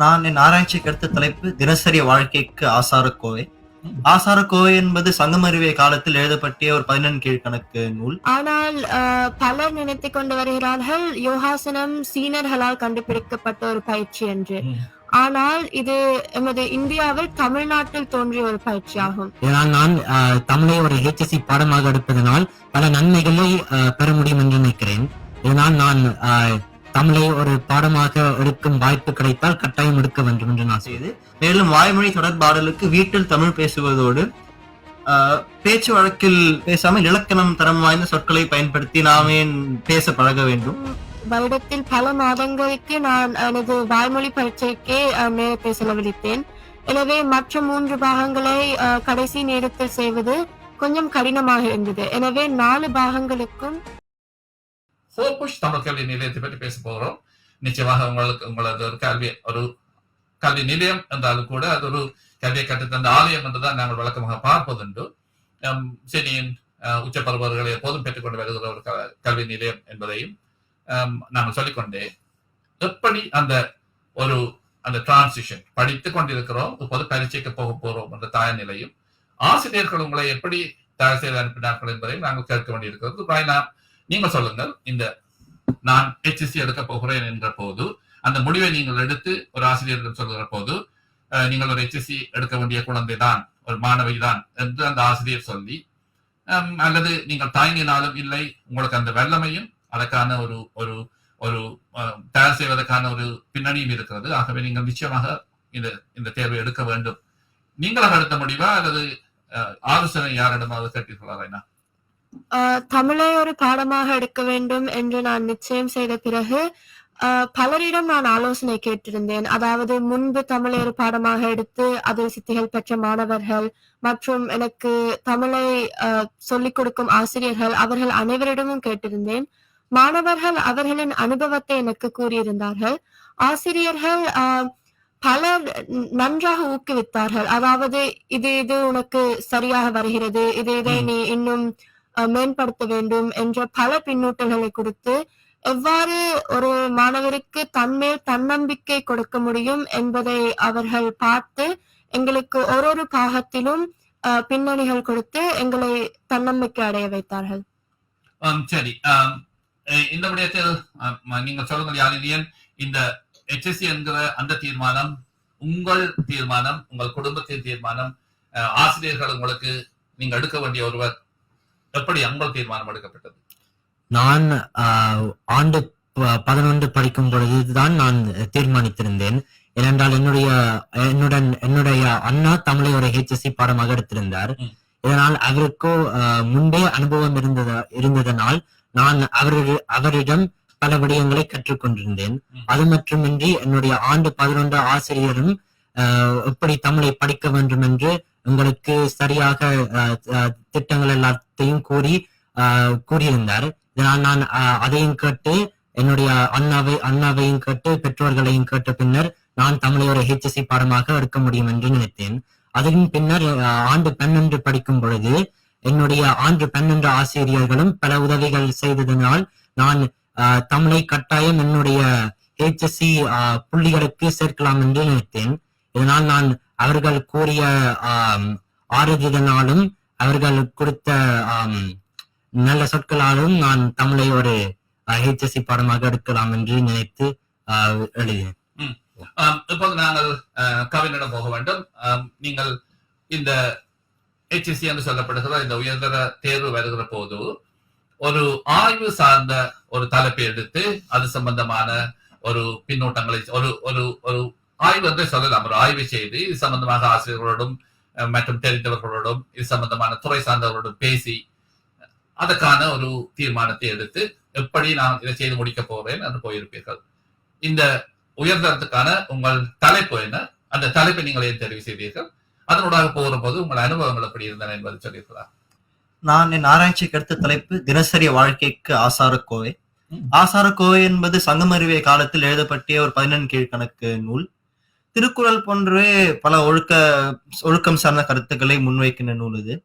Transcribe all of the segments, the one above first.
நான் என் ஆராய்ச்சிக்கு எடுத்த தலைப்பு தினசரி வாழ்க்கைக்கு ஆசாரக்கோவை. ஆசாரக்கோவை என்பது சங்கமறிவை காலத்தில் எழுதப்பட்டிய ஒரு 11 கீழ்கணக்கு நூல். ஆனால் பலர் நினைத்துக் கொண்டு வருகிறார்கள் யோகாசனம் சீனர்களால் கண்டுபிடிக்கப்பட்ட ஒரு பயிற்சி என்று. ஆனால் இது எமது இந்தியாவில் தமிழ்நாட்டில் தோன்றிய ஒரு பயிற்சியாகும். இதனால் நான் தமிழை ஒரு HSC பாடமாக எடுப்பதனால் பல நன்மைகளை பெற முடியும் என்று நினைக்கிறேன். இதனால் நான் தமிழை ஒரு பாடமாக எடுக்கும் வாய்ப்பு கிடைத்தால் கட்டாயம் எடுக்க வேண்டும் என்று நான் செய்து. மேலும் வாய்மொழி தொடர்பாடலுக்கு வீட்டில் தமிழ் பேசுவதோடு பேச்சு வழக்கில் பேசாமல் இலக்கணம் தரம் வாய்ந்த சொற்களை பயன்படுத்தி நாமே பேச பழக வேண்டும். வருடத்தில் பல மாதங்களுக்கு நான் எனது வாய்மொழி பரீட்சைக்கே நேரத்தை செலவழித்தேன். எனவே மற்ற 3 பாகங்களை கடைசி நேரத்தில் செய்வது கொஞ்சம் கடினமாக இருந்தது. எனவே 4 பாகங்களுக்கும் ஃபோர்புஷ் தமிழ் கல்வி நிலையத்தை பற்றி பேச போகிறோம். நிச்சயமாக உங்களது ஒரு கல்வி நிலையம் என்றாலும் கூட அது ஒரு கல்வியை கற்றுத்தந்த ஆலயம் என்றுதான் நாங்கள் வழக்கமாக பார்ப்பதுண்டு. சென்னையின் உச்சப்பருவர்களை எப்போதும் பெற்றுக்கொண்டு வருகிற ஒரு கல்வி நிலையம் என்பதையும் நாங்கள் சொல்லிக்கொண்டே எப்படி அந்த டிரான்சிஷன் படித்துக் கொண்டிருக்கிறோம், இப்போது பரீட்சைக்கு போக போறோம் என்ற தயார் நிலையும் ஆசிரியர்கள் உங்களை எப்படி தயார் செய்து அனுப்பினார்கள் என்பதையும் நாங்கள் கேட்க வேண்டியிருக்கிறது. நீங்கள் சொல்லுங்கள், நான் HSC எடுக்க போகிறேன் என்ற போது அந்த முடிவை நீங்கள் எடுத்து ஒரு ஆசிரியரிடம் சொல்கிற போது நீங்கள் ஒரு HSC எடுக்க வேண்டிய குழந்தை தான், ஒரு மாணவி தான் என்று அந்த ஆசிரியர் சொல்லி, அல்லது நீங்கள் தாங்கினாலும் இல்லை, உங்களுக்கு அந்த வல்லமையும் அதற்கான ஒரு தயார் செய்வதற்கான ஒரு பின்னணியும் இருக்கிறது. ஆகவே நீங்கள் நிச்சயமாக இந்த தேர்வை எடுக்க வேண்டும். நீங்களாக எடுத்த முடிவா அல்லது ஆலோசனை யாரிடமாவது கேட்டீர்களா? தமிழை ஒரு பாடமாக எடுக்க வேண்டும் என்று நான் நிச்சயம் செய்த பிறகு பலரிடம் நான் ஆலோசனை கேட்டிருந்தேன். அதாவது முன்பு தமிழை ஒரு பாடமாக எடுத்து அதில் சித்திகள் பெற்ற மாணவர்கள் மற்றும் எனக்கு தமிழை சொல்லிக் கொடுக்கும் ஆசிரியர்கள், அவர்கள் அனைவரிடமும் கேட்டிருந்தேன். மாணவர்கள் அவர்களின் அனுபவத்தை எனக்கு கூறியிருந்தார்கள். ஆசிரியர்கள் பலர் நன்றாக ஊக்குவித்தார்கள். அதாவது இது உனக்கு சரியாக வருகிறது, இதை நீ இன்னும் மேம்படுத்த வேண்டும் என்ற பல பின்னூட்டல்களை கொடுத்து எவ்வாறு ஒரு மாணவருக்கு தன்மேல் தன்னம்பிக்கை கொடுக்க முடியும் என்பதை அவர்கள் பார்த்து எங்களுக்கு ஒரு பாகத்திலும் பின்னணிகள் கொடுத்து எங்களை தன்னம்பிக்கை அடைய வைத்தார்கள். சரி, இந்த விடயத்தில் நீங்கள் சொல்லுங்கள் யாழினியன், இந்த HSC என்கிற அந்த தீர்மானம் உங்கள் தீர்மானம், உங்கள் குடும்பத்தின் தீர்மானம், ஆசிரியர்கள் உங்களுக்கு நீங்க எடுக்க வேண்டிய ஒருவர், எப்படி உங்கள் தீர்மானம் எடுக்கப்பட்டது? நான் ஆண்டு 11 படிக்கும் பொழுதுதான் நான் தீர்மானித்திருந்தேன். ஏனென்றால் என்னுடைய அண்ணா தமிழை ஒரு HSC பாடமாக எடுத்திருந்தார். இதனால் அவருக்கோ முன்பே அனுபவம் இருந்ததனால் நான் அவரிடம் பல விடயங்களை கற்றுக்கொண்டிருந்தேன். அது மட்டுமின்றி என்னுடைய ஆண்டு 11 ஆசிரியரும் எப்படி தமிழை படிக்க வேண்டும் என்று உங்களுக்கு சரியாக திட்டங்கள் எல்லாத்தையும் கூறியிருந்தார். இதனால் நான் அதையும் கேட்டு என்னுடைய அண்ணாவையும் கேட்டு பெற்றோர்களையும் கேட்ட பின்னர் நான் தமிழை ஒரு HSC பாடமாக எடுக்க முடியும் என்று நினைத்தேன். அதன் பின்னர் ஆண்டு 12 படிக்கும் பொழுது என்னுடைய ஆண்டு 12 ஆசிரியர்களும் பல உதவிகள் செய்ததனால் நான் தமிழை கட்டாயம் என்னுடைய HSC புள்ளிகளுக்கு சேர்க்கலாம் என்று நினைத்தேன். இதனால் நான் அவர்கள் கூறிய ஆறுதலினாலும் அவர்கள் கொடுத்த நல்ல சொற்களாலும் நான் தமிழை ஒரு HSC பாடமாக எடுக்கலாம் என்று நினைத்து எழுதினேன். இப்போது நாங்கள் கவினிடம் போக வேண்டும். நீங்கள் இந்த HSC என்று சொல்லப்படுகிற இந்த உயர்தர தேர்வு வருகிற போது ஒரு ஆய்வு சார்ந்த ஒரு தலைப்பை எடுத்து அது சம்பந்தமான ஒரு பின்னூட்டங்களை ஒரு ஆய்வு என்றே சொல்லலாம், ஒரு ஆய்வு செய்து இது சம்பந்தமாக ஆசிரியர்களோடும் மற்றும் தெரிந்தவர்களோடும் இது சம்பந்தமான துறை சார்ந்தவர்களோடும் பேசி அதற்கான ஒரு தீர்மானத்தை எடுத்து எப்படி நான் இதை செய்து முடிக்க போறேன் என்று போயிருப்பீர்கள். இந்த உயர்தரத்துக்கான உங்கள் தலைப்பு என்ன? அந்த தலைப்பை நீங்கள் ஏன் தெரிவு செய்தீர்கள்? அதனூடாக போகிற போது உங்கள் அனுபவங்கள் எப்படி இருந்தன என்பதை சொல்லியிருக்கலாம். நான் என் ஆராய்ச்சிக்கு எடுத்த தலைப்பு தினசரி வாழ்க்கைக்கு ஆசாரக்கோவை. ஆசாரக்கோவை என்பது சங்கமறிவை காலத்தில் எழுதப்பட்டிய ஒரு 11 கீழ்கணக்கு நூல். திருக்குறள் போன்றே பல ஒழுக்கம் சார்ந்த கருத்துக்களை முன்வைக்கின்ற நூல் இது.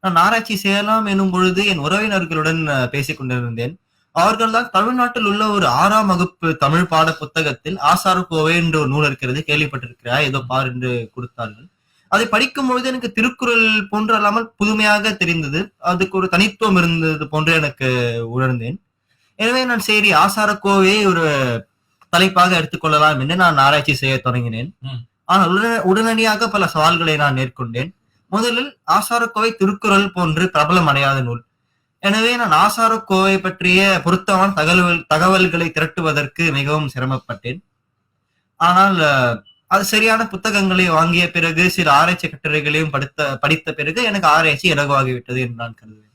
நான் ஆராய்ச்சி செய்யலாம் எனும் பொழுது என் உறவினர்களுடன் பேசிக் கொண்டிருந்தேன். அவர்கள் தான் தமிழ்நாட்டில் உள்ள ஒரு 6ஆம் வகுப்பு தமிழ் பாட புத்தகத்தில் ஆசாரக்கோவை என்ற ஒரு நூல் இருக்கிறது, கேள்விப்பட்டிருக்கிறா, ஏதோ பார் என்று கொடுத்தார்கள். அதை படிக்கும் பொழுது எனக்கு திருக்குறள் போன்று அல்லாமல் புதுமையாக தெரிந்தது, அதுக்கு ஒரு தனித்துவம் இருந்தது போன்று எனக்கு உணர்ந்தேன். எனவே நான் சரி ஆசாரக்கோவையை ஒரு தலைப்பாக எடுத்துக்கொள்ளலாம் என்று நான் ஆராய்ச்சி செய்ய தொடங்கினேன். ஆனால் உடனடியாக பல சவால்களை நான் மேற்கொண்டேன். முதலில் ஆசாரக்கோவை திருக்குறள் போன்று பிரபலம் அடையாத நூல். எனவே நான் ஆசாரக்கோவை பற்றிய பொருத்தமான தகவல்களை திரட்டுவதற்கு மிகவும் சிரமப்பட்டேன். ஆனால் அது சரியான புத்தகங்களை வாங்கிய பிறகு சில ஆராய்ச்சி கட்டுரைகளையும் படித்த பிறகு எனக்கு ஆராய்ச்சி இலகுவாகிவிட்டது என்று நான் கருதுவேன்.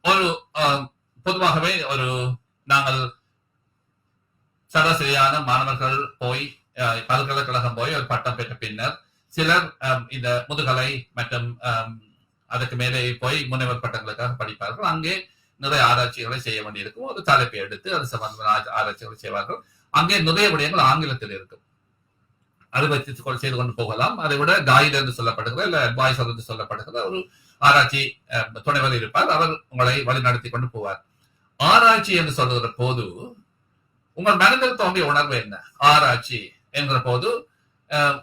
ஒரு பொதுவாகவே ஒரு நாங்கள் சராசரியான மாணவர்கள் போய் பல்கலைக்கழகம் போய் ஒரு பட்டம் பெற்ற பின்னர் சிலர் இந்த முதுகலை மற்றும் அதுக்கு மேலே போய் முனைவர் பட்டங்களுக்காக படிப்பார்கள். அங்கே நிறைய ஆராய்ச்சிகளை செய்ய வேண்டியிருக்கும். ஒரு தலைப்பை எடுத்து அது சம்பந்தமான ஆராய்ச்சிகளை செய்வார்கள். அங்கே நிறைய விடயங்கள் ஆங்கிலத்தில் இருக்கும். அதை வச்சு செய்து கொண்டு போகலாம். அதை விட கைடு என்று சொல்லப்படுகிற இல்ல அட்வைசர் என்று சொல்லப்படுகிற ஒரு ஆராய்ச்சி துணைவர் இருப்பார். அவர் உங்களை வழிநடத்தி கொண்டு போவார். ஆராய்ச்சி என்று சொல்லுகிற போது உங்கள் மனதில் தோன்றிய உணர்வு என்ன? ஆராய்ச்சி என்கிற போது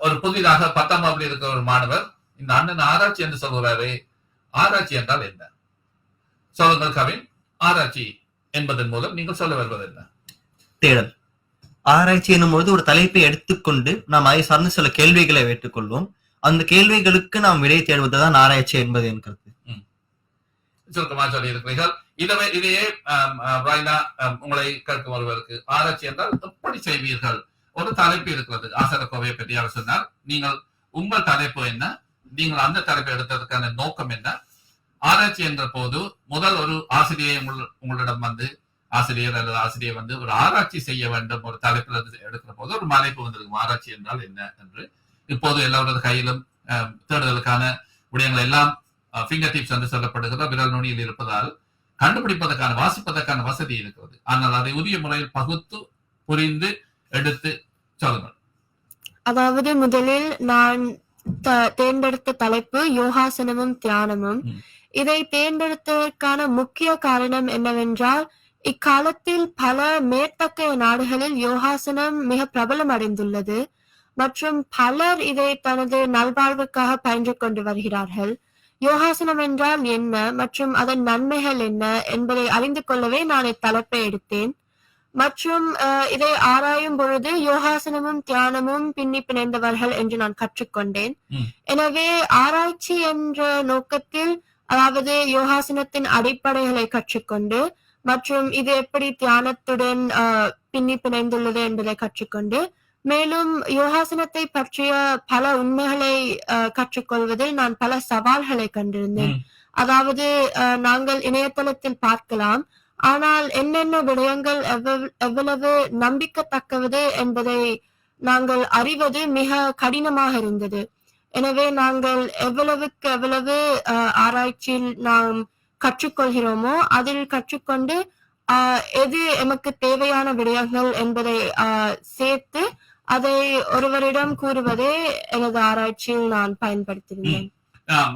ஒரு புதிதாக 10ஆம் வகுப்பில் இருக்கிற ஒரு மாணவர் இந்த அண்ணன் ஆராய்ச்சி என்று சொல்கிறாரே, ஆராய்ச்சி என்றால் என்ன? சொல்லுங்கள் கவின். ஆராய்ச்சி என்பதன் மூலம் நீங்கள் சொல்ல வருவது என்ன? தேடல். ஆராய்ச்சி என்னும்போது ஒரு தலைப்பை எடுத்துக்கொண்டு நாம் அதை சார்ந்து சில கேள்விகளை வைத்துக்கொள்வோம். அந்த கேள்விகளுக்கு நாம் விடை தேடுவதுதான் ஆராய்ச்சி என்பது என் கருத்து. சுருக்கமா சொல்லி இருக்கிறீர்கள். இதையே உங்களை கேட்கும் ஒருவருக்கு ஆராய்ச்சி என்றால் எப்படி செய்வீர்கள்? ஒரு தலைப்பு இருக்கிறது. ஆசாரக்கோவையை பற்றி அவர் சொன்னார். நீங்கள் உங்கள் தலைப்பு என்ன? நீங்கள் அந்த தலைப்பை எடுத்ததற்கான நோக்கம் என்ன? ஆராய்ச்சி என்ற போது முதல் ஒரு ஆசிரியை உங்களிடம் வந்து ஆசிரியர் அல்லது ஆசிரியர் வந்து ஒரு ஆராய்ச்சி செய்ய வேண்டும் ஒரு தலைப்பில் எடுக்கிற போது ஒரு மலைப்பு வந்திருக்கும். ஆராய்ச்சி என்றால் என்ன என்று. இப்போது எல்லாரோட கையிலும் தேடுதலுக்கான விடயங்கள் எல்லாம் ஃபிங்கர் டிப்ஸ் என்று சொல்லப்படுகிற விரல் நுனியில் இருப்பதால் கண்டுபிடிப்பதற்கான வாசிப்பதற்கான வசதி இருக்கிறது. ஆனால் அதை உரிய முறையில் பகுத்து புரிந்து எடுத்து சொல்லுங்கள். அதாவது முதலில் நான் தேர்ந்தெடுத்த தலைப்பு யோகாசனமும் தியானமும். இதை தேர்ந்தெடுத்ததற்கான முக்கிய காரணம் என்னவென்றால், இக்காலத்தில் பல மேற்கத்திய நாடுகளில் யோகாசனம் மிக பிரபலம் அடைந்துள்ளது மற்றும் பலர் இதை தனது நல்வாழ்வுக்காக பயின்று கொண்டு வருகிறார்கள். யோகாசனம் என்றால் என்ன மற்றும் அதன் நன்மைகள் என்ன என்பதை அறிந்து கொள்ளவே நான் இத்தலைப்பை எடுத்தேன். மற்றும் இதை ஆராயும் பொழுது யோகாசனமும் தியானமும் பின்னி பிணைந்தவர்கள் என்று நான் கற்றுக்கொண்டேன். எனவே ஆராய்ச்சி என்ற நோக்கத்தில், அதாவது யோகாசனத்தின் அடிப்படைகளை கற்றுக்கொண்டு மற்றும் இது எப்படி தியானத்துடன் பின்னி பிணைந்துள்ளது என்பதை கற்றுக்கொண்டு, மேலும் யோகாசனத்தை பற்றிய பல உண்மைகளை கற்றுக்கொள்வதில் நான் பல சவால்களை கண்டிருந்தேன். அதாவது நாங்கள் இணையதளத்தில் பார்க்கலாம், ஆனால் என்னென்ன விடயங்கள் எவ்வளவு நம்பிக்கத்தக்கது என்பதை நாங்கள் அறிவது மிக கடினமாக இருந்தது. எனவே நாங்கள் எவ்வளவுக்கு எவ்வளவு ஆராய்ச்சியில் நாம் கற்றுக்கொள்கிறோமோ அதில் கற்றுக்கொண்டு எது எமக்கு தேவையான விடயங்கள் என்பதை சேர்த்து அதை ஒருவரிடம் கூறுவதே எனது ஆராய்ச்சியில் நான் பயன்படுத்தியிருந்தேன்.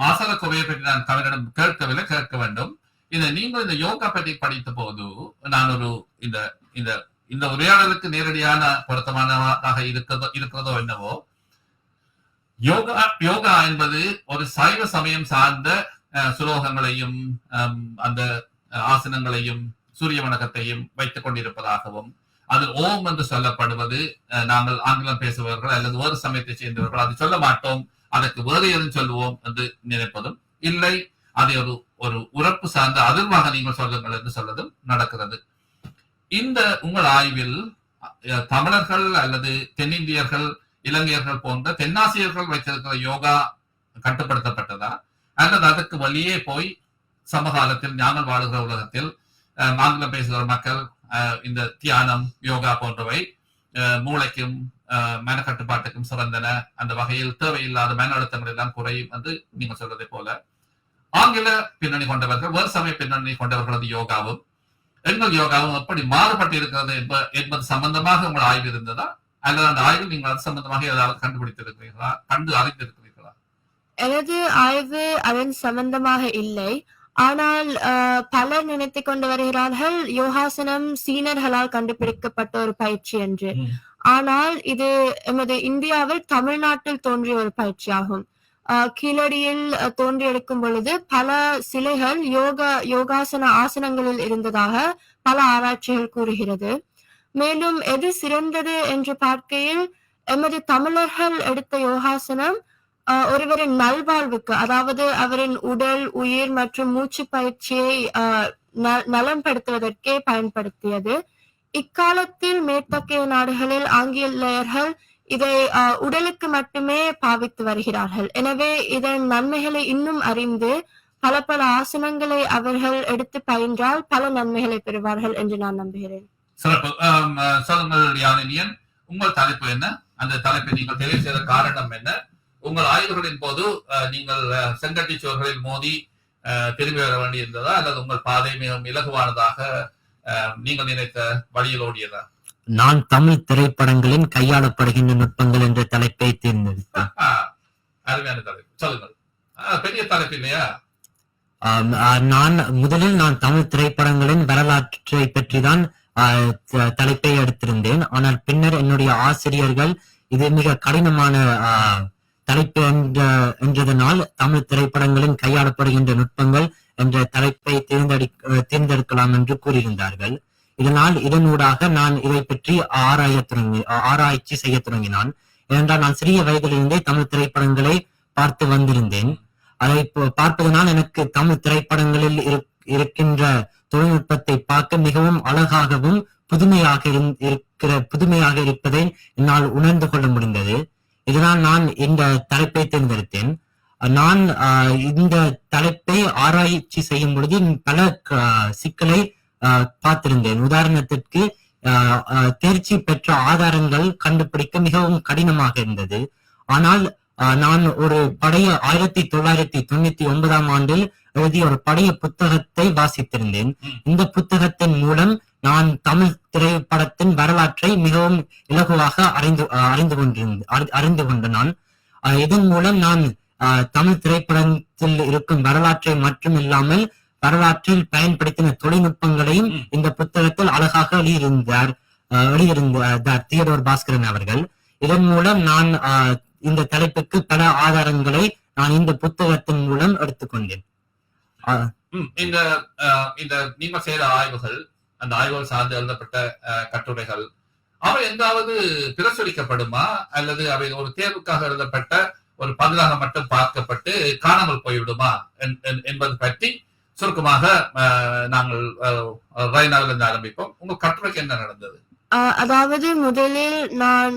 ஆசாரக்கோவையை பற்றி நான் கவினிடம் கேட்கவில்லை, கேட்க வேண்டும். நீங்கள் இந்த யோகா பற்றி படித்த போது நான் ஒரு இந்த உரையாடலுக்கு நேரடியான பொருத்தமானதாக இருக்கிறதோ என்னவோ, யோகா என்பது ஒரு சைவ சமயம் சார்ந்த சுலோகங்களையும் அந்த ஆசனங்களையும் சூரிய வணக்கத்தையும் வைத்துக் கொண்டிருப்பதாகவும், அது ஓம் என்று சொல்லப்படுவது நாங்கள் ஆங்கிலம் பேசுபவர்கள் அல்லது வேறு சமயத்தை சேர்ந்தவர்கள் அது சொல்ல மாட்டோம், அதற்கு வேறு எதுவும் சொல்லுவோம் என்று நினைப்பதும் இல்லை. அதை ஒரு உறப்பு சார்ந்த அதிர்வாக நீங்கள் சொல்லுங்கள் என்று சொல்லதும் நடக்கிறது. இந்த உங்கள் ஆய்வில் தமிழர்கள் அல்லது தென்னிந்தியர்கள், இலங்கையர்கள் போன்ற தென்னாசியர்கள் வைத்திருக்கிற யோகா கட்டுப்படுத்தப்பட்டதா அல்லது அதுக்கு வழியே போய் சமகாலத்தில் நாங்கள் வாழுகிற உலகத்தில் ஆங்கிலம் பேசுகிற மக்கள் இந்த தியானம், யோகா போன்றவை மூளைக்கும் மனக்கட்டுப்பாட்டுக்கும் சிறந்தன, அந்த வகையில் தேவையில்லாத மன அழுத்தங்கள் எல்லாம் குறையும் என்று நீங்க சொல்றதை போல ஆங்கில பின்னணி கொண்டவர்கள், வேறு சமய பின்னணி கொண்டவர்களது யோகாவும் எங்கள் யோகாவும் எப்படி மாறுபட்டு இருக்கிறது என்பது சம்பந்தமாக உங்கள் ஆய்வு இருந்ததா அல்லது அந்த ஆய்வில் நீங்கள் அது சம்பந்தமாக ஏதாவது கண்டுபிடித்திருக்கிறீர்களா, கண்டு அறிந்திருக்கிறீர்களா? எனது ஆய்வு அதன் சம்பந்தமாக இல்லை. ஆனால் பலர் நினைத்துக் கொண்டு வருகிறார்கள் யோகாசனம் சீனர்களால் கண்டுபிடிக்கப்பட்ட ஒரு பயிற்சி என்று. ஆனால் இது எமது இந்தியாவில் தமிழ்நாட்டில் தோன்றிய ஒரு பயிற்சியாகும். கீழடியில் தோன்றி எடுக்கும் பொழுது பல சிலைகள் யோகாசன ஆசனங்களில் இருந்ததாக பல ஆராய்ச்சிகள் கூறுகிறது. மேலும் எது சிறந்தது என்று பார்க்கையில் எமது தமிழர்கள் எடுத்த யோகாசனம் ஒருவரின் நல்வாழ்வுக்கு, அதாவது அவரின் உடல், உயிர் மற்றும் மூச்சு பயிற்சியை நலம்படுத்துவதற்கே பயன்படுத்தியது. இக்காலத்தில் மேற்கத்திய நாடுகளில் ஆங்கிலேயர்கள் இதை உடலுக்கு மட்டுமே பாவித்து வருகிறார்கள். எனவே இதன் நன்மைகளை இன்னும் அறிந்து பல பல ஆசனங்களை அவர்கள் எடுத்து பயின்றால் பல நன்மைகளை பெறுவார்கள் என்று நான் நம்புகிறேன். சிறப்பு. சொல்லுங்கள் யாழினியன், உங்கள் தலைப்பு என்ன? அந்த தலைப்பை நீங்கள் தெரிவு செய்த காரணம் என்ன? உங்கள் ஆய்வுகளின் போது நீங்கள் செங்கட்டி சுவர்களில் மோதி திரும்பி வர வேண்டியிருந்ததா, அல்லது உங்கள் பாதை மிகவும் இலகுவானதாக நீங்கள் நினைத்த வழியில் ஓடியதா? நான் தமிழ் திரைப்படங்களின் கையாளப்படுகின்ற நுட்பங்கள் என்ற தலைப்பை தேர்ந்தெடுத்தேன். அருமையான தலைப்பு, சொல்லுங்கள். பெரிய தலைப்பு இல்லையா? முதலில் நான் தமிழ் திரைப்படங்களின் வரலாற்றை பற்றி தான் தலைப்பை எடுத்திருந்தேன். ஆனால் பின்னர் என்னுடைய ஆசிரியர்கள் இது மிக கடினமான தலைப்பு என்றதனால் தமிழ் திரைப்படங்களின் கையாளப்படுகின்ற நுட்பங்கள் என்ற தலைப்பை தேர்ந்தெடுக்கலாம் என்று கூறியிருந்தார்கள். இதனூடாக நான் இதை பற்றி ஆராய்ச்சி செய்ய தொடங்கினான். ஏனென்றால் நான் சிறிய வயதிலிருந்தே தமிழ் திரைப்படங்களை பார்த்து வந்திருந்தேன். அதை பார்ப்பதனால் எனக்கு தமிழ் திரைப்படங்களில் இருக்கின்ற தொழில்நுட்பத்தை பார்க்க மிகவும் அழகாகவும் புதுமையாக இருப்பதை என்னால் உணர்ந்து கொள்ள முடிந்தது. இதனால் நான் இந்த தலைப்பை தேர்ந்தெடுத்தேன். நான் இந்த தலைப்பை ஆராய்ச்சி செய்யும் பொழுது பல சிக்கலை பார்த்திருந்தேன். உதாரணத்திற்கு தேர்ச்சி பெற்ற ஆதாரங்கள் கண்டுபிடிக்க மிகவும் கடினமாக இருந்தது. ஆனால் நான் ஒரு 1999 எழுதிய ஒரு பழைய புத்தகத்தை வாசித்திருந்தேன். இந்த புத்தகத்தின் மூலம் நான் தமிழ் திரைப்படத்தின் வரலாற்றை மிகவும் இலகுவாக அறிந்து கொண்ட நான் இதன் மூலம் நான் தமிழ் திரைப்படத்தில் இருக்கும் வரலாற்றை மட்டும் இல்லாமல் வரலாற்றில் பயன்படுத்தின தொழில்நுட்பங்களையும் இந்த புத்தகத்தில் அழகாக எழுதியிருந்தார் தியோடோர் பாஸ்கரன் அவர்கள். இதன் மூலம் நான் இந்த தலைப்புக்கு பல ஆதாரங்களை நான் இந்த புத்தகத்தின் மூலம் எடுத்துக்கொண்டேன். இந்த நீங்கள் செய்த ஆய்வுகள், அந்த ஆய்வுகள் சார்ந்து எழுதப்பட்ட கட்டுரைகள், அவை எங்காவது பிரசுரிக்கப்படுமா, அல்லது அவை ஒரு தேர்வுக்காக எழுதப்பட்ட ஒரு பதிலாக மட்டும் பார்க்கப்பட்டு காணாமல் போய்விடுமா என்பது பற்றி சுருக்கமாக நாங்கள் ரைனாவிலிருந்து ஆரம்பிப்போம். உங்க கட்டுரைக்கு என்ன நடந்தது? அதாவது முதலில் நான்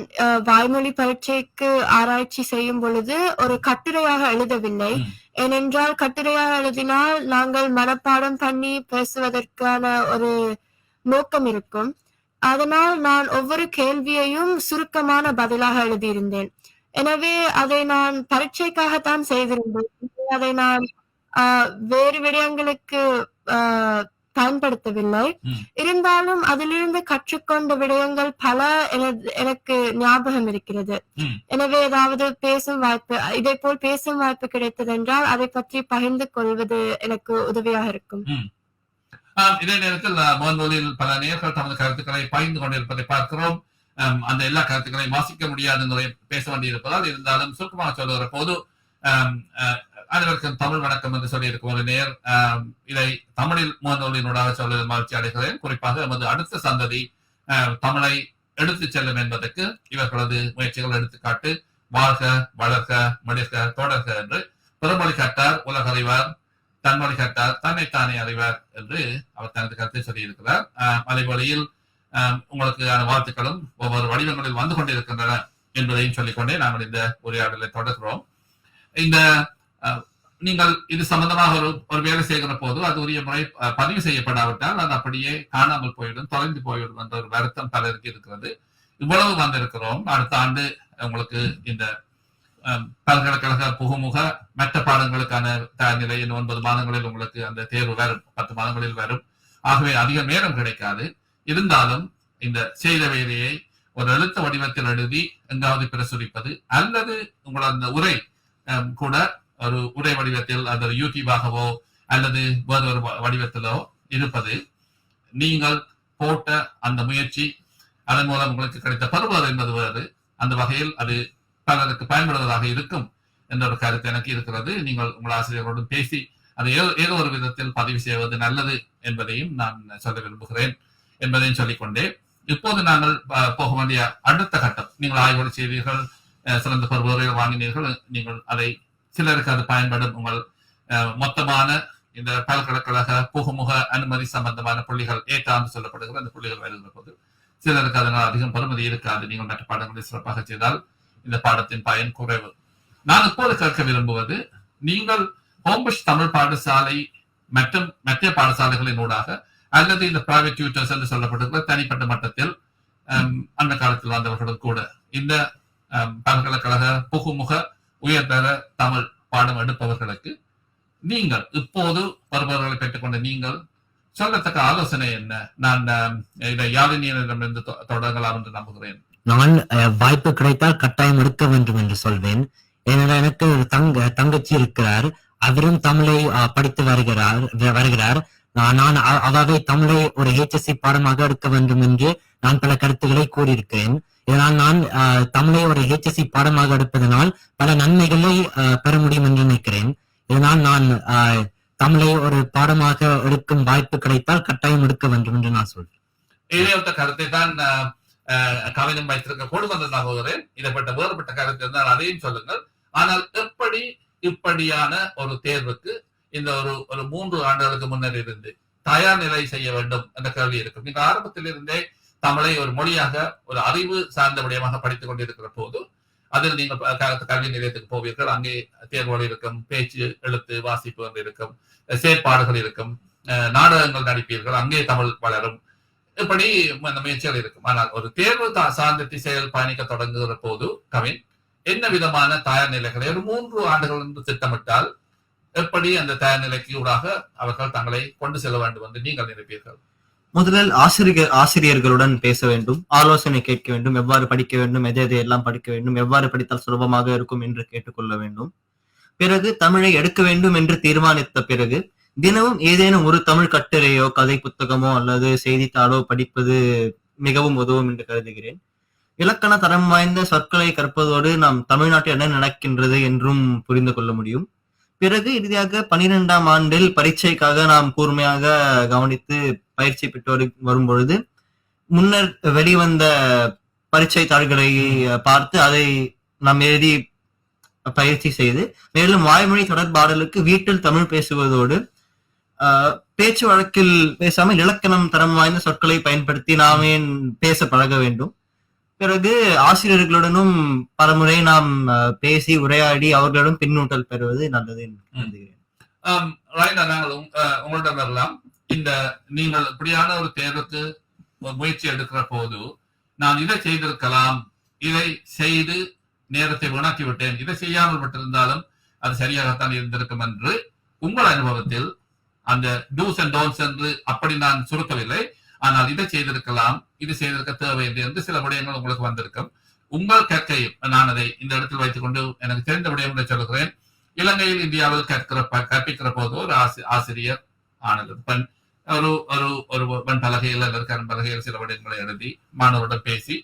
வாய்மொழி பரீட்சைக்கு ஆராய்ச்சி செய்யும் பொழுது ஒரு கட்டுரையாக எழுதவில்லை. ஏனென்றால் கட்டுரையாக எழுதினால் நாங்கள் மனப்பாடம் பண்ணி பேசுவதற்கான ஒரு நோக்கம் இருக்கும். அதனால் நான் ஒவ்வொரு கேள்வியையும் சுருக்கமான பதிலாக எழுதியிருந்தேன். எனவே அதை நான் பரீட்சைக்காகத்தான் செய்திருந்தேன். அதை நான் வேறு விடயங்களுக்கு பயன்படுத்தவில்லை. இருந்தாலும் அதிலிருந்து கற்றுக்கொண்ட விடயங்கள் பல எனக்கு ஞாபகம் இருக்கிறது. எனவே ஏதாவது பேசும் வாய்ப்பு, இதே போல் பேசும் வாய்ப்பு கிடைத்தது என்றால் அதை பற்றி பகிர்ந்து கொள்வது எனக்கு உதவியாக இருக்கும். இதே நேரத்தில் முகநூலில் பல நேர்கள் தமது கருத்துக்களை பகிர்ந்து கொண்டிருப்பதை பார்க்கிறோம். அந்த எல்லா கருத்துக்களையும் வாசிக்க முடியாத முறை பேச வேண்டியிருப்பதால் இருந்தாலும் சுருக்கமாக சொல்லுகிற போது அனைவருக்கும் தமிழ் வணக்கம் என்று சொல்லியிருக்கும் ஒரு நேர் இதை தமிழில் முகநூலினூடாக சொல்ல மகிழ்ச்சி அடைகிறேன். குறிப்பாக எமது அடுத்த சந்ததி தமிழை எடுத்துச் செல்லும் என்பதற்கு இவர்களது முயற்சிகள் எடுத்துக்காட்டு. வாழ்க, வளர்க, மடிர்க, தொடர்க என்று பிறமொழி கட்டார் உலக அறிவார், தன்மொழி கட்டார் தன்னைத்தானே அறிவார் என்று அவர் தனது கருத்தை சொல்லியிருக்கிறார். அதே வழியில் உங்களுக்கான வாழ்த்துக்களும் ஒவ்வொரு வடிவங்களில் வந்து கொண்டிருக்கின்றன என்பதையும் சொல்லிக்கொண்டே நாங்கள் இந்த உரையாடலை தொடர்கிறோம். இந்த நீங்கள் இது சம்பந்தமாக ஒரு வேலை செய்கிற போது அது உரிய முறை பதிவு செய்யப்படாவிட்டால் அது அப்படியே காணாமல் போய்விடும், தொலைந்து போய்விடும் என்ற ஒரு வருத்தம் பலருக்கு இருக்கிறது. இவ்வளவு வந்திருக்கிறோம். அடுத்த ஆண்டு உங்களுக்கு இந்த பல்கலைக்கழக புகுமுக மற்ற பாடங்களுக்கான தயார்நிலை 9 மாதங்களில் உங்களுக்கு அந்த தேர்வு வரும், 10 மாதங்களில் வரும். ஆகவே அதிக நேரம் கிடைக்காது. இருந்தாலும் இந்த செய்த வேலையை ஒரு எழுத்து வடிவத்தில் எழுதி எங்காவது பிரசுரிப்பது அல்லது உங்களோட அந்த உரை கூட ஒரு உரை வடிவத்தில் அது யூடியூபாகவோ அல்லது வேறு ஒரு வடிவத்திலோ இருப்பது நீங்கள் போட்ட அந்த முயற்சி, அதன் மூலம் உங்களுக்கு கிடைத்த பருவம் என்பது வேறு. அந்த வகையில் அது பலருக்கு பயன்படுவதாக இருக்கும் என்ற ஒரு கருத்து எனக்கு இருக்கிறது. நீங்கள் உங்கள் ஆசிரியர்களுடன் பேசி அதை ஏதோ ஒரு விதத்தில் பதிவு செய்வது நல்லது என்பதையும் நான் சொல்ல விரும்புகிறேன் என்பதையும் சொல்லிக்கொண்டே, இப்போது நாங்கள் போக வேண்டிய அடுத்த கட்டம், நீங்கள் ஆய்வுகளை செய்தீர்கள், சிறந்த பருவங்கள் வாங்கினீர்கள், நீங்கள் அதை சிலருக்கு அது பயன்படும். உங்கள் மொத்தமான இந்த பல்கலைக்கழக புகுமுக அனுமதி சம்பந்தமான புள்ளிகள் ஏற்றாண்டு சொல்லப்படுகிற அந்த புள்ளிகள் வருகிற போது சிலருக்கு அதனால் அதிகம் பெறுமதி இருக்காது. நீங்கள் மற்ற பாடங்களை சிறப்பாக செய்தால் இந்த பாடத்தின் பயன் குறைவு. நான் இப்போது கேட்க விரும்புவது, நீங்கள் ஹோம்புஷ் தமிழ் பாடசாலை மற்றும் மற்ற பாடசாலைகளின் ஊடாக அல்லது இந்த பிரைவேட் டியூட்டர்ஸ் என்று சொல்லப்படுகிற தனிப்பட்ட மட்டத்தில் அந்த காலத்தில் வந்தவர்களும் கூட இந்த பல்கலைக்கழக புகுமுக உயர்தர தமிழ் பாடம் எடுப்பவர்களுக்கு நீங்கள் இப்போது வருபவர்களை பெற்றுக்கொண்ட நீங்கள் சொல்லத்தக்க ஆலோசனை என்ன? நான் இதை யாழினியிடமிருந்து தொடங்கலாம் என்று நம்புகிறேன். நான் வாய்ப்பு கிடைத்தால் கட்டாயம் எடுக்க வேண்டும் என்று சொல்வேன். ஏனென்றால் எனக்கு ஒரு தங்கச்சி இருக்கிறார். அவரும் தமிழை படித்து வருகிறார். நான் அவாவை தமிழை ஒரு HSC பாடமாக எடுக்க வேண்டும் என்று நான் பல கருத்துக்களை கூறியிருக்கிறேன். இதனால் நான் தமிழை ஒரு HSC பாடமாக எடுப்பதனால் பல நன்மைகளை பெற முடியும் என்று நினைக்கிறேன். இதனால் நான் தமிழை ஒரு பாடமாக எடுக்கும் வாய்ப்பு கிடைத்தால் கட்டாயம் எடுக்க வேண்டும் என்று நான் சொல்றேன். இதே கருத்தை தான் கவிஞம் வைத்திருக்க கூடும் என்று நம்புகிறேன். இதப்பட்ட வேறுபட்ட கருத்து இருந்தால் அதையும் சொல்லுங்கள். ஆனால் எப்படி இப்படியான ஒரு தேர்வுக்கு இந்த ஒரு 3 ஆண்டுகளுக்கு முன்னர் இருந்து தயார் நிலை செய்ய வேண்டும் என்ற கேள்வி இருக்கும். நீங்க ஆரம்பத்தில் இருந்தே தமிழை ஒரு மொழியாக ஒரு அறிவு சார்ந்த விடயமாக படித்துக் கொண்டிருக்கிற போது அதில் நீங்கள் கல்வி நிலையத்துக்கு போவீர்கள். அங்கே தேர்வுகள் இருக்கும், பேச்சு, எழுத்து, வாசிப்பு வந்து இருக்கும், செயற்பாடுகள் இருக்கும், நாடகங்கள் நடிப்பீர்கள், அங்கே தமிழ் வளரும். இப்படி அந்த முயற்சிகள் இருக்கும். ஆனால் ஒரு தேர்வு சார்ந்த திசையில் பயணிக்க தொடங்குகிற போது கவின் என்ன விதமான தயார் நிலைகளை ஒரு 3 ஆண்டுகள் என்று திட்டமிட்டால் எப்படி அந்த தயார் நிலைக்கு ஊடாக அவர்கள் தங்களை கொண்டு செல்ல வேண்டும் என்று நீங்கள் நினைப்பீர்கள்? முதலில் ஆசிரியர்களுடன் பேச வேண்டும், ஆலோசனை கேட்க வேண்டும், எவ்வாறு படிக்க வேண்டும், எதையெல்லாம் படிக்க வேண்டும், எவ்வாறு படித்தால் சுலபமாக இருக்கும் என்று கேட்டுக்கொள்ள வேண்டும். பிறகு தமிழை எடுக்க வேண்டும் என்று தீர்மானித்த பிறகு தினமும் ஏதேனும் ஒரு தமிழ் கட்டுரையோ கதை புத்தகமோ அல்லது செய்தித்தாளோ படிப்பது மிகவும் உதவும் என்று கருதுகிறேன். இலக்கண தரம் வாய்ந்த சொற்களை கற்பதோடு நாம் தமிழ்நாட்டில் என்ன நடக்கின்றது என்றும் புரிந்து கொள்ள முடியும். பிறகு இறுதியாக 12ஆம் ஆண்டில் பரீட்சைக்காக நாம் கூர்மையாக கவனித்து பயிற்சி பெற்று வரும் பொழுது முன்னர் வெளிவந்த பரீட்சை தாள்களை பார்த்து அதை நாம் எழுதி பயிற்சி செய்து, மேலும் வாய்மொழி தொடர்பாடலுக்கு வீட்டில் தமிழ் பேசுவதோடு பேச்சு வழக்கில் பேசாமல் இலக்கணம் தரம் வாய்ந்த சொற்களை பயன்படுத்தி நாமே பேச பழக வேண்டும். பிறகு ஆசிரியர்களுடனும் பலமுறை நாம் பேசி உரையாடி அவர்களிடம் பின்னூட்டல் பெறுவது நல்லது என்று கருதுகிறேன். உங்களிடம் வரலாம். இந்த நீங்கள் இப்படியான ஒரு தேர்வுக்கு முயற்சி எடுக்கிற போது நான் இதை செய்திருக்கலாம், இதை செய்து நேரத்தை வீணாக்கி விட்டேன், இதை செய்யாமல் விட்டிருந்தாலும் அது சரியாகத்தான் இருந்திருக்கும் என்று உங்கள் அனுபவத்தில் அந்த டூஸ் அண்ட் டோன்ட்ஸ் என்று அப்படி நான் சுருக்கவில்லை, ஆனால் இதை செய்திருக்கலாம், இது செய்திருக்க தேவையில்லை என்று சில விடயங்கள் உங்களுக்கு வந்திருக்கும். உங்கள் கற்கையும் நான் அதை இந்த இடத்தில் வைத்துக் கொண்டு எனக்கு தெரிந்த விடயம் சொல்லுகிறேன். இலங்கையில் இந்தியாவில் கற்பிக்கிற போது ஒரு ஆசிரியர் ஆனது பெண் ஒரு பெண் பலகையில் அல்லது கண் பலகையில் சில விடயங்களை எழுதி மாணவர்களிடம் பேசி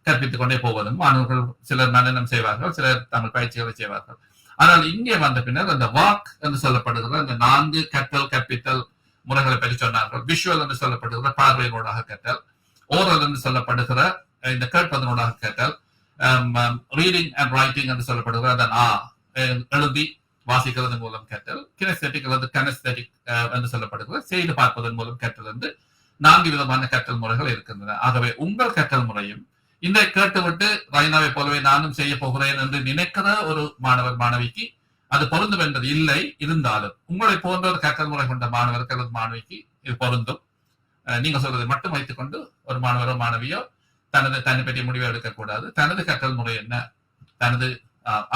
கற்பித்துக் கொண்டே போவதும் மாணவர்கள் சிலர் நடனம் செய்வார்கள், சிலர் தமிழ் பயிற்சிகளை செய்வார்கள். ஆனால் இங்கே வந்த பின்னர் அந்த வாக் என்று சொல்லப்படுகிற அந்த 4 கற்றல் கற்பித்தல் முறைகளை பற்றி சொன்னார்கள். விஷுவல் என்று சொல்லப்படுகிற பார்வையினூடாக கற்றல், ஓரல் என்று சொல்லப்படுகிற இந்த கேட்பதனூடாக கற்றல், ரீடிங் அண்ட் ரைட்டிங் என்று சொல்லப்படுகிற அதன் எழுதி வாசிக்கிறது மூலம் கற்றல், கினெஸ்தெட்டிக் அல்லது கனெஸ்தெட்டிக் என்று சொல்லப்படுகிற செய்து பார்ப்பதன் மூலம் கற்றல் என்று 4 விதமான கற்றல் முறைகள் இருக்கின்றன. ஆகவே உங்கள் கற்றல் முறையும் இந்த கேட்டுவிட்டு ரைனாவை போலவே நானும் செய்ய போகிறேன் என்று நினைக்கிற ஒரு மாணவர் மாணவிக்கு அது பொருந்தும் என்பது இல்லை. இருந்தாலும் உங்களை போன்ற ஒரு கற்றல் முறை கொண்ட மாணவருக்கு அல்லது மாணவிக்கு இது பொருந்தும். நீங்க சொல்றதை மட்டும் வைத்துக் கொண்டு ஒரு மாணவரோ மாணவியோ தன்னை பற்றிய முடிவை எடுக்கக்கூடாது. தனது கற்றல் முறை என்ன, தனது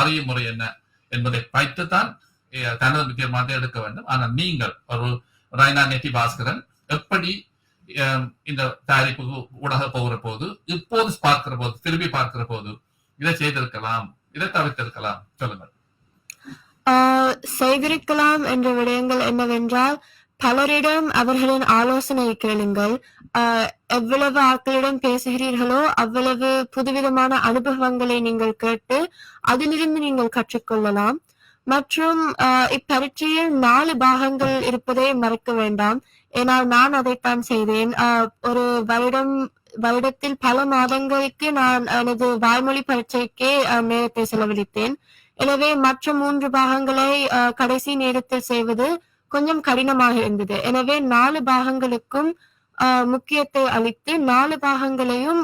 அறியும் முறை என்ன என்பதை வைத்துத்தான் தனது தீர்மானத்தை எடுக்க வேண்டும். ஆனால் நீங்கள் ஒரு ரைனா நெட்டி பாஸ்கரன் எப்படி இந்த தயாரிப்பு ஊடாக போகிற போது இப்போது பார்க்கிற போது திரும்பி பார்க்கிற போது இதை செய்திருக்கலாம், இதை தவிர்த்திருக்கலாம், சொல்லுங்கள். செய்திருக்கலாம் என்ற விடயங்கள் என்னவென்றால், பலரிடம் அவர்களின் ஆலோசனை கேளுங்கள். எவ்வளவு ஆட்களிடம் பேசுகிறீர்களோ அவ்வளவு புதுவிதமான அனுபவங்களை நீங்கள் கேட்டு அதிலிருந்து நீங்கள் கற்றுக்கொள்ளலாம். மற்றும் இப்பரீட்சையில் 4 பாகங்கள் இருப்பதை மறக்க வேண்டாம். ஏனால் நான் அதைத்தான் செய்தேன். ஒரு வருடத்தில் பல மாதங்களுக்கு நான் எனது வாய்மொழி பரீட்சைக்கே நேரத்தை செலவழித்தேன். எனவே மற்ற 3 பாகங்களை கடைசி நேரத்தில் செய்வது கொஞ்சம் கடினமாக இருந்தது. எனவே 4 பாகங்களுக்கும் முக்கியத்தை அளித்து 4 பாகங்களையும்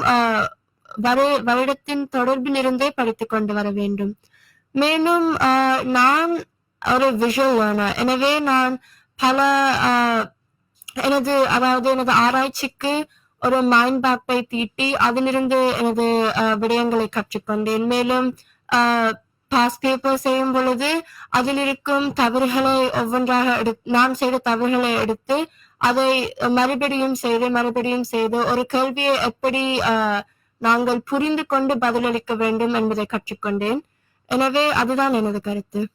வருடத்தின் தொடர்பில் இருந்தே படித்துக் கொண்டு வர வேண்டும். மேலும் நான் ஒரு விஷுவல் லேர்னர். எனவே நான் பல எனது ஆராய்ச்சிக்கு ஒரு மைண்ட் மேப்பை தீட்டி அதிலிருந்து எனது விடயங்களை கற்றுக்கொண்டேன். மேலும் பாஸ் பேப்பர் செய்யும் பொழுது அதில் இருக்கும் தவறுகளை ஒவ்வொன்றாக நான் செய்த தவறுகளை எடுத்து அதை மறுபடியும் செய்து ஒரு கேள்வியை எப்படி நாங்கள் புரிந்து கொண்டு பதிலளிக்க வேண்டும் என்பதை கற்றுக்கொண்டேன். எனவே அதுதான் எனது கருத்து.